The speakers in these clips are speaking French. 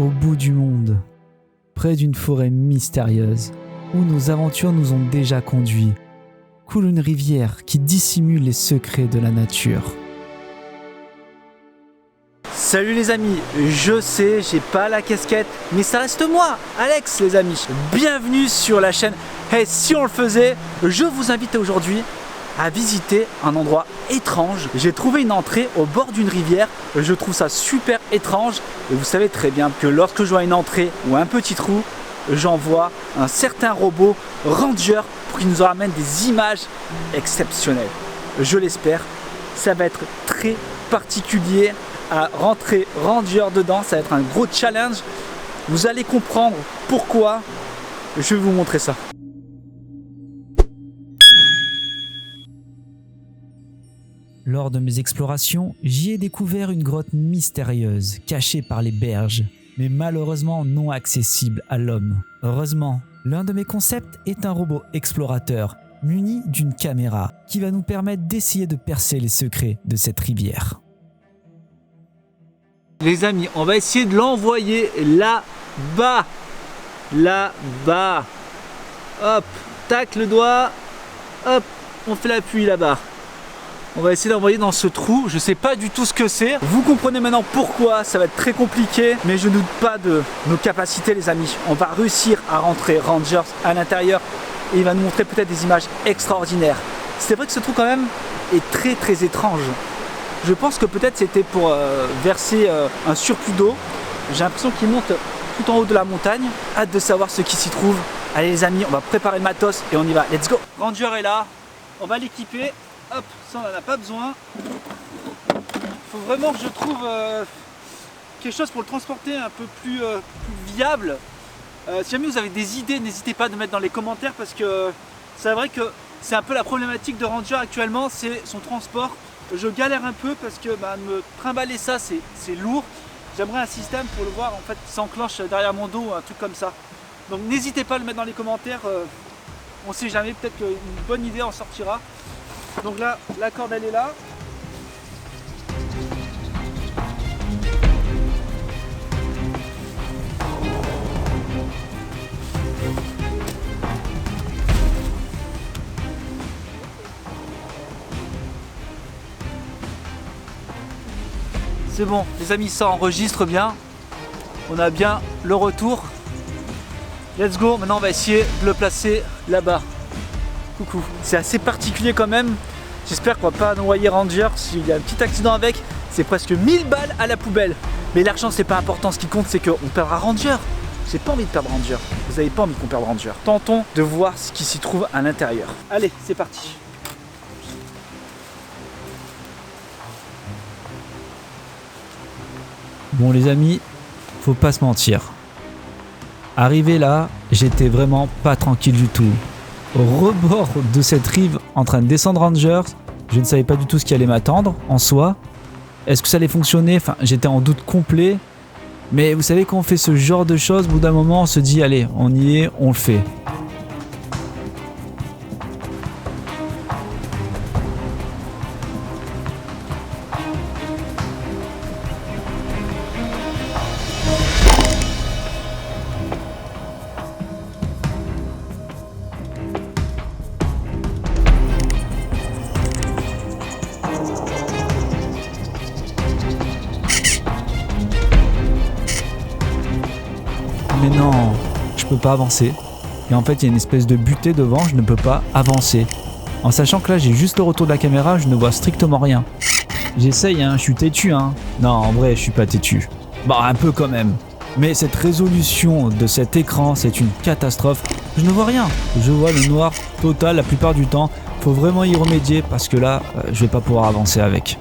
au bout du monde, près d'une forêt mystérieuse, où nos aventures nous ont déjà conduits, coule une rivière qui dissimule les secrets de la nature. Salut les amis, je sais, j'ai pas la casquette, mais ça reste moi, Alex les amis. Bienvenue sur la chaîne Hey Si On Le Faisait. Je vous invite aujourd'hui à visiter un endroit étrange. J'ai trouvé une entrée au bord d'une rivière. Je trouve ça super étrange. Et vous savez très bien que lorsque je vois une entrée ou un petit trou, j'envoie un certain robot ranger pour qu'il nous ramène des images exceptionnelles. Je l'espère. Ça va être très particulier à rentrer ranger dedans. Ça va être un gros challenge. Vous allez comprendre pourquoi. Je vais vous montrer ça. Lors de mes explorations, j'y ai découvert une grotte mystérieuse, cachée par les berges, mais malheureusement non accessible à l'homme. Heureusement, l'un de mes concepts est un robot explorateur, muni d'une caméra, qui va nous permettre d'essayer de percer les secrets de cette rivière. Les amis, on va essayer de l'envoyer là-bas. Là-bas. Hop, tac le doigt. Hop, on fait l'appui là-bas. On va essayer d'envoyer dans ce trou. Je sais pas du tout ce que c'est. Vous comprenez maintenant pourquoi ça va être très compliqué. Mais je ne doute pas de nos capacités les amis. On va réussir à rentrer Rangers à l'intérieur. Et il va nous montrer peut-être des images extraordinaires. C'est vrai que ce trou quand même est très très étrange. Je pense que peut-être c'était pour verser un surplus d'eau. J'ai l'impression qu'il monte tout en haut de la montagne. Hâte de savoir ce qui s'y trouve. Allez les amis, on va préparer le matos et on y va. Let's go. Ranger est là. On va l'équiper. Hop, ça on n'en a pas besoin. Il faut vraiment que je trouve quelque chose pour le transporter un peu plus viable. Si jamais vous avez des idées, n'hésitez pas à mettre dans les commentaires parce que c'est vrai que c'est un peu la problématique de Ranger actuellement, c'est son transport. Je galère un peu parce que me trimballer ça c'est lourd. J'aimerais un système pour le voir en fait qui s'enclenche derrière mon dos ou un truc comme ça. Donc n'hésitez pas à le mettre dans les commentaires. On ne sait jamais, peut-être qu'une bonne idée en sortira. Donc là, la corde elle est là. C'est bon, les amis, ça enregistre bien. On a bien le retour. Let's go, maintenant on va essayer de le placer là-bas. Coucou. C'est assez particulier quand même. J'espère qu'on va pas noyer Ranger. S'il y a un petit accident avec, c'est presque 1000 balles à la poubelle. Mais l'argent c'est pas important, ce qui compte c'est qu'on perdra Ranger. J'ai pas envie de perdre Ranger. Vous avez pas envie qu'on perde Ranger. Tentons de voir ce qui s'y trouve à l'intérieur. Allez, c'est parti. Bon les amis, faut pas se mentir. Arrivé là, j'étais vraiment pas tranquille du tout. Au rebord de cette rive, en train de descendre Rangers, je ne savais pas du tout ce qui allait m'attendre en soi. Est-ce que ça allait fonctionner? Enfin, j'étais en doute complet. Mais vous savez quand on fait ce genre de choses, au bout d'un moment on se dit allez, on y est, on le fait. Mais non, je peux pas avancer. Et en fait, il y a une espèce de butée devant, je ne peux pas avancer. En sachant que là, j'ai juste le retour de la caméra, je ne vois strictement rien. J'essaye, je suis têtu, Non, en vrai, je suis pas têtu. Bah, un peu quand même. Mais cette résolution de cet écran, c'est une catastrophe. Je ne vois rien. Je vois le noir total la plupart du temps. Faut vraiment y remédier parce que là, je vais pas pouvoir avancer avec.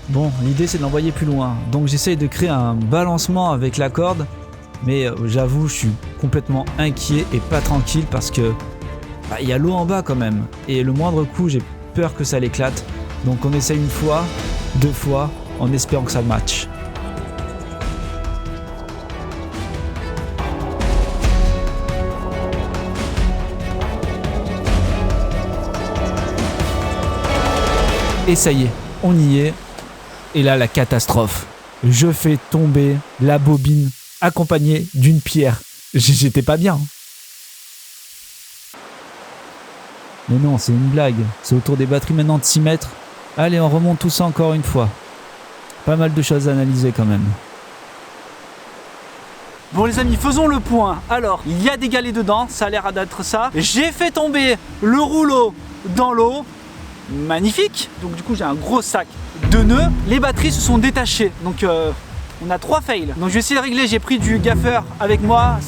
Bon, l'idée c'est de l'envoyer plus loin, donc j'essaye de créer un balancement avec la corde, mais j'avoue je suis complètement inquiet et pas tranquille parce que y a l'eau en bas quand même, et le moindre coup j'ai peur que ça l'éclate, donc on essaye une fois, 2 fois, en espérant que ça matche. Et ça y est, on y est. Et là, la catastrophe. Je fais tomber la bobine accompagnée d'une pierre. J'étais pas bien. Mais non, c'est une blague. C'est autour des batteries maintenant de 6 mètres. Allez, on remonte tout ça encore une fois. Pas mal de choses à analyser quand même. Bon les amis, faisons le point. Alors, il y a des galets dedans, ça a l'air d'être ça. J'ai fait tomber le rouleau dans l'eau. Magnifique. Donc du coup, j'ai un gros sac de nœuds. Les batteries se sont détachées. Donc on a 3 fails. Donc je vais essayer de régler. J'ai pris du gaffeur avec moi.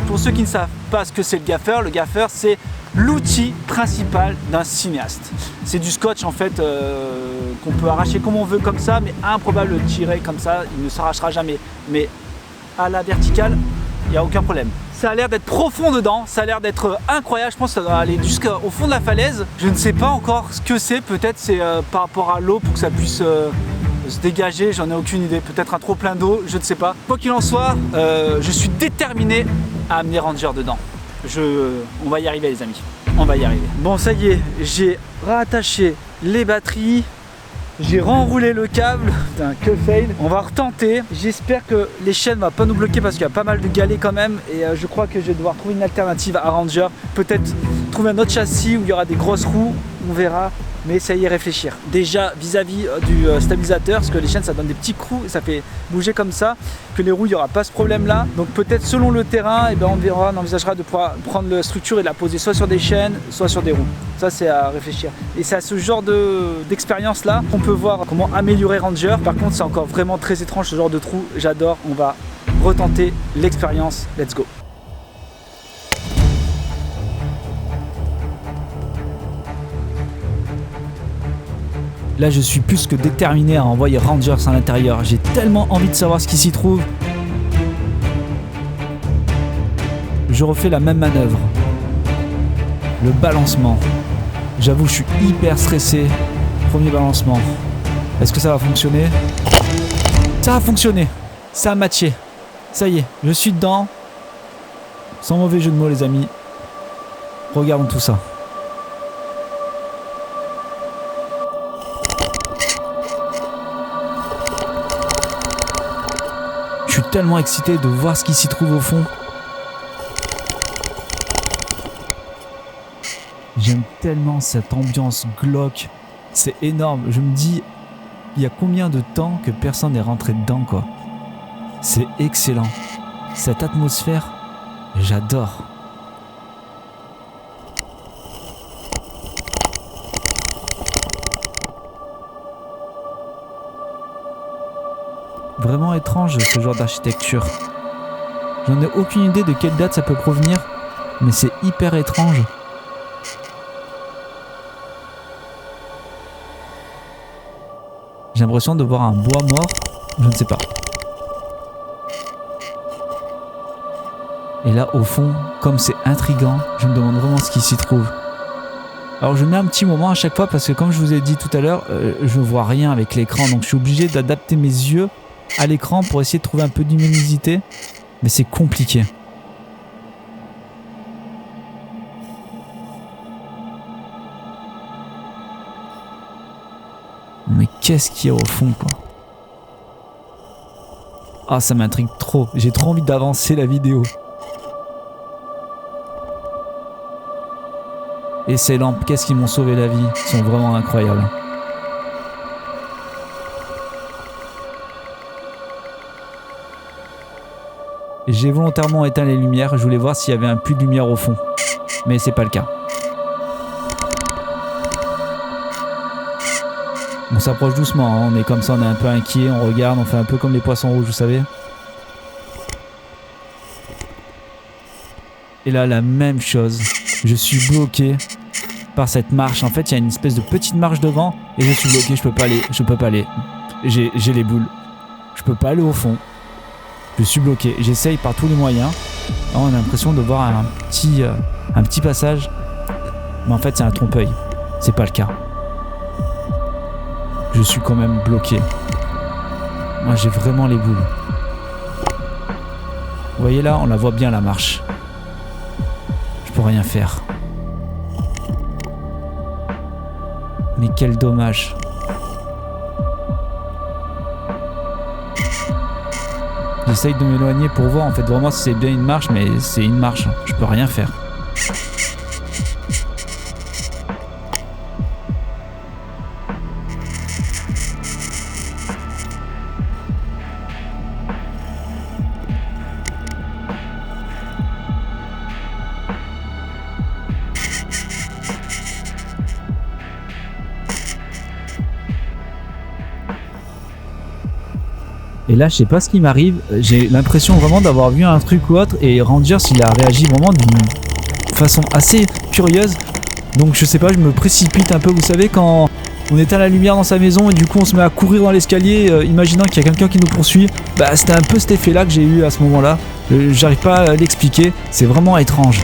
Pour ceux qui ne savent pas ce que c'est le gaffeur c'est l'outil principal d'un cinéaste. C'est du scotch en fait qu'on peut arracher comme on veut comme ça, mais improbable de le tirer comme ça, il ne s'arrachera jamais. Mais à la verticale, il n'y a aucun problème. Ça a l'air d'être profond dedans, ça a l'air d'être incroyable, je pense que ça doit aller jusqu'au fond de la falaise. Je ne sais pas encore ce que c'est, peut-être c'est par rapport à l'eau pour que ça puisse se dégager, j'en ai aucune idée. Peut-être un trop plein d'eau, je ne sais pas. Quoi qu'il en soit, je suis déterminé à amener Ranger dedans. On va y arriver les amis, on va y arriver. Bon ça y est, j'ai rattaché les batteries. J'ai renroulé le câble, putain que fail. On va retenter, j'espère que les chaînes ne vont pas nous bloquer parce qu'il y a pas mal de galets quand même. Et je crois que je vais devoir trouver une alternative à Ranger. Peut-être trouver un autre châssis où il y aura des grosses roues, on verra. Mais ça y est, réfléchir. Déjà vis-à-vis du stabilisateur, parce que les chaînes ça donne des petits coups et ça fait bouger comme ça. Que les roues, il n'y aura pas ce problème là. Donc peut-être selon le terrain, et ben on verra, on envisagera de pouvoir prendre la structure et la poser soit sur des chaînes, soit sur des roues. Ça c'est à réfléchir. Et c'est à ce genre d'expérience là qu'on peut voir comment améliorer Ranger. Par contre c'est encore vraiment très étrange ce genre de trou. J'adore, on va retenter l'expérience. Let's go. Là, je suis plus que déterminé à envoyer Rangers à l'intérieur. J'ai tellement envie de savoir ce qui s'y trouve. Je refais la même manœuvre. Le balancement. J'avoue, je suis hyper stressé. Premier balancement. Est-ce que ça va fonctionner ? Ça a fonctionné. Ça a matché. Ça y est, je suis dedans. Sans mauvais jeu de mots, les amis. Regardons tout ça. Je suis tellement excité de voir ce qui s'y trouve au fond. J'aime tellement cette ambiance glauque. C'est énorme. Je me dis, il y a combien de temps que personne n'est rentré dedans, quoi. C'est excellent. Cette atmosphère, j'adore. Vraiment étrange ce genre d'architecture. J'en ai aucune idée de quelle date ça peut provenir, mais c'est hyper étrange. J'ai l'impression de voir un bois mort, je ne sais pas. Et là au fond, comme c'est intriguant, je me demande vraiment ce qui s'y trouve. Alors je mets un petit moment à chaque fois parce que comme je vous ai dit tout à l'heure, je vois rien avec l'écran, donc je suis obligé d'adapter mes yeux à l'écran pour essayer de trouver un peu de luminosité, mais c'est compliqué. Mais qu'est-ce qu'il y a au fond, quoi? Ah, ça m'intrigue trop. J'ai trop envie d'avancer la vidéo. Et ces lampes, qu'est-ce qui m'ont sauvé la vie? Sont vraiment incroyables. J'ai volontairement éteint les lumières, je voulais voir s'il y avait un puits de lumière au fond. Mais c'est pas le cas. On s'approche doucement, hein. On est comme ça, on est un peu inquiet, on regarde, on fait un peu comme les poissons rouges, vous savez. Et là, la même chose. Je suis bloqué par cette marche. En fait, il y a une espèce de petite marche devant et je suis bloqué, je peux pas aller. J'ai les boules. Je peux pas aller au fond. Je suis bloqué. J'essaye par tous les moyens. Oh, on a l'impression de voir un petit passage. Mais en fait, c'est un trompe-œil. C'est pas le cas. Je suis quand même bloqué. Moi, j'ai vraiment les boules. Vous voyez là, on la voit bien la marche. Je peux rien faire. Mais quel dommage. J'essaye de m'éloigner pour voir en fait vraiment si c'est bien une marche, mais c'est une marche, je peux rien faire. Et là, je sais pas ce qui m'arrive, j'ai l'impression vraiment d'avoir vu un truc ou autre, et Rangers il a réagi vraiment d'une façon assez curieuse. Donc je sais pas, je me précipite un peu, vous savez quand on éteint la lumière dans sa maison et du coup on se met à courir dans l'escalier imaginant qu'il y a quelqu'un qui nous poursuit. Bah c'était un peu cet effet là que j'ai eu à ce moment là, j'arrive pas à l'expliquer, c'est vraiment étrange.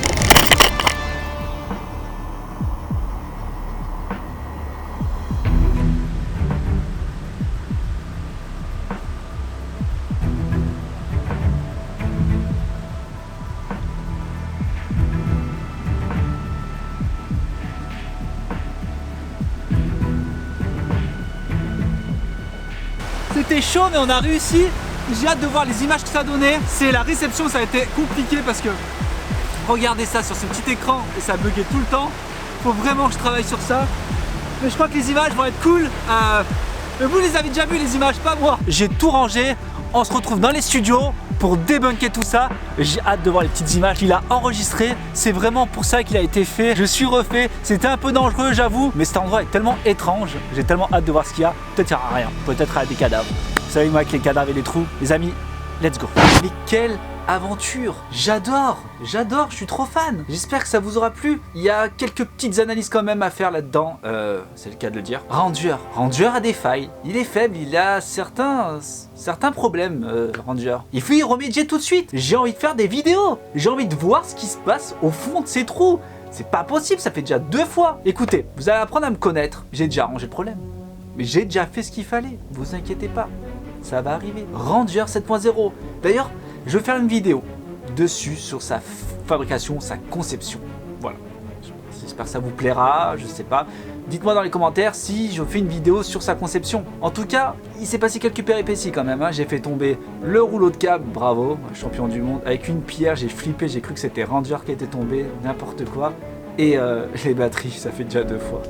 C'était chaud mais on a réussi. J'ai hâte de voir les images que ça donnait. C'est la réception, ça a été compliqué parce que regardez ça sur ce petit écran et ça buguait tout le temps. Faut vraiment que je travaille sur ça. Mais je crois que les images vont être cool. Mais vous les avez déjà vues les images, pas moi. J'ai tout rangé. On se retrouve dans les studios pour débunker tout ça. J'ai hâte de voir les petites images qu'il a enregistrées. C'est vraiment pour ça qu'il a été fait. Je suis refait. C'était un peu dangereux, j'avoue. Mais cet endroit est tellement étrange. J'ai tellement hâte de voir ce qu'il y a. Peut-être qu'il n'y aura rien. Peut-être qu'il y a des cadavres. Vous savez, moi, avec les cadavres et les trous. Les amis, let's go. Mais quelle aventure! J'adore, je suis trop fan. J'espère que ça vous aura plu. Il y a quelques petites analyses quand même à faire là-dedans. C'est le cas de le dire. Ranger a des failles. Il est faible, il a certains problèmes, Ranger. Il faut y remédier tout de suite. J'ai envie de faire des vidéos. J'ai envie de voir ce qui se passe au fond de ces trous. C'est pas possible, ça fait déjà 2 fois. Écoutez, vous allez apprendre à me connaître. J'ai déjà arrangé le problème. Mais j'ai déjà fait ce qu'il fallait. Vous inquiétez pas. Ça va arriver. Ranger 7.0. D'ailleurs, je vais faire une vidéo dessus sur sa fabrication, sa conception. Voilà. J'espère que ça vous plaira, je sais pas. Dites-moi dans les commentaires si je fais une vidéo sur sa conception. En tout cas, il s'est passé quelques péripéties quand même. Hein. J'ai fait tomber le rouleau de câble, bravo, champion du monde. Avec une pierre, j'ai flippé, j'ai cru que c'était Ranger qui était tombé, n'importe quoi. Et les batteries, ça fait déjà 2 fois.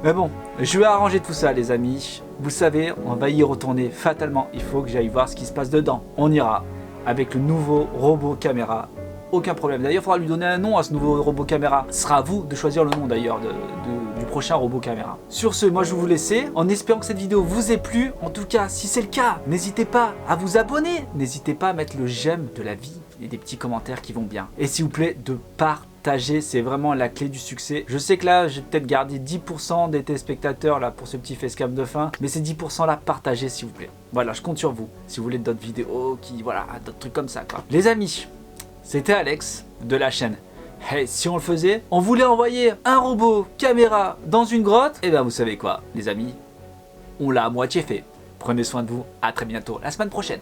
Mais bon, je vais arranger tout ça les amis. Vous savez, on va y retourner fatalement. Il faut que j'aille voir ce qui se passe dedans. On ira avec le nouveau robot caméra. Aucun problème. D'ailleurs, il faudra lui donner un nom à ce nouveau robot caméra. Ce sera à vous de choisir le nom d'ailleurs du prochain robot caméra. Sur ce, moi je vais vous laisser en espérant que cette vidéo vous ait plu. En tout cas, si c'est le cas, n'hésitez pas à vous abonner. N'hésitez pas à mettre le j'aime de la vie et des petits commentaires qui vont bien. Et s'il vous plaît, de partager, c'est vraiment la clé du succès. Je sais que là, j'ai peut-être gardé 10% des téléspectateurs là pour ce petit facecam de fin, mais ces 10% là, partagez s'il vous plaît. Voilà, je compte sur vous. Si vous voulez d'autres vidéos, d'autres trucs comme ça quoi. Les amis, c'était Alex de la chaîne Hey, si on le faisait, on voulait envoyer un robot caméra dans une grotte, et ben vous savez quoi les amis, on l'a à moitié fait. Prenez soin de vous, à très bientôt la semaine prochaine.